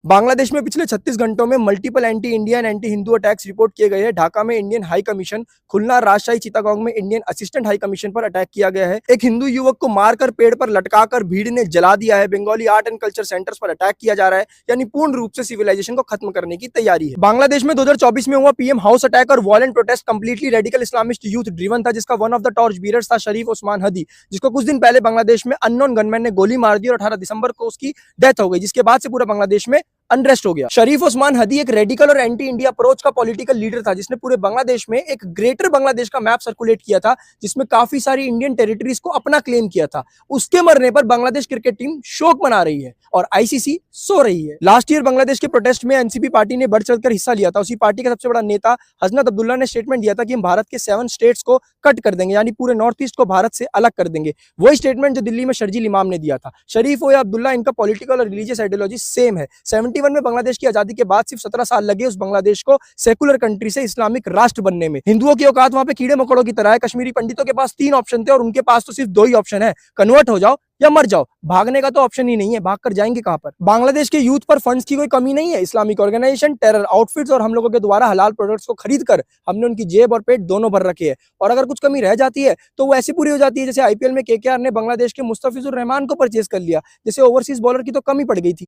बांग्लादेश में पिछले 36 घंटों में multiple anti Indian anti Hindu attacks report किए गए हैं। ढाका में इंडियन हाई कमीशन, खुलना राजशाही चिटागोंग में इंडियन असिस्टेंट हाई कमीशन पर अटैक किया गया है। एक हिंदू युवक को मारकर पेड़ पर लटकाकर भीड़ ने जला दिया है। Bengali art and culture centres पर अटैक किया जा रहा है, यानी पूर्ण रूप से सिविलाइजेशन को खत्म करने की तैयारी है। बांग्लादेश में 2024 में हुआ पीएम हाउस अटैक और violent protest completely radical Islamist youth driven था, जिसका वन ऑफ द टॉर्च बीयरर्स था शरीफ उस्मान हदी, जिसको कुछ दिन पहले बांग्लादेश में अननोन गनमैन ने गोली मार दी और 18 दिसंबर को उसकी डेथ हो गई, जिसके बाद से पूरे बांग्लादेश में अनरेस्ट हो गया। शरीफ उस्मान हदी एक रेडिकल और एंटी इंडिया अप्रोच का पॉलिटिकल लीडर था, जिसने पूरे बांग्लादेश में एक ग्रेटर बांग्लादेश का मैप सर्कुलेट किया था, जिसमें काफी सारी इंडियन टेरिटरीज को अपना क्लेम किया था। उसके मरने पर बांग्लादेश क्रिकेट टीम शोक मना रही है और आईसीसी सो रही है। लास्ट ईयर बांग्लादेश के प्रोटेस्ट में एनसीपी पार्टी ने बढ़ चढ़कर हिस्सा लिया था। उसी पार्टी का सबसे बड़ा नेता हसनत अब्दुल्ला ने स्टेटमेंट दिया था कि हम भारत के 7 स्टेट्स को कट कर देंगे, यानी पूरे नॉर्थ ईस्ट को भारत से अलग कर देंगे। वही स्टेटमेंट जो दिल्ली में शर्जील इमाम ने दिया था। शरीफ हो या अब्दुल्ला, इनका पॉलिटिकल और रिलीजियस आइडियोलॉजी सेम है। 71 में बांग्लादेश की आजादी के बाद सिर्फ 17 साल लगे उस बांग्लादेश को सेकुलर कंट्री से इस्लामिक राष्ट्र बनने में। हिंदुओं की औकात वहां पे कीड़े मकोड़ों की तरह है। कश्मीरी पंडितों के पास 3 ऑप्शन थे और उनके पास तो सिर्फ 2 ही ऑप्शन है, कन्वर्ट हो जाओ या मर जाओ। भागने का तो ऑप्शन ही नहीं है, भाग कर जाएंगे कहां पर। बांग्लादेश के यूथ पर फंड्स की कोई कमी नहीं है। इस्लामिक ऑर्गेनाइजेशन, टेरर आउटफिट्स और हम लोगों के द्वारा हलाल प्रोडक्ट्स को खरीद कर हमने उनकी जेब और पेट दोनों भर रखे हैं। और अगर कुछ कमी रह जाती है तो वो ऐसी पूरी हो जाती है जैसे आईपीएल में केकेआर ने बांग्लादेश के मुस्तफिजुर रहमान को परचेज कर लिया, जैसे ओवरसीज बॉलर की तो कमी पड़ गई थी।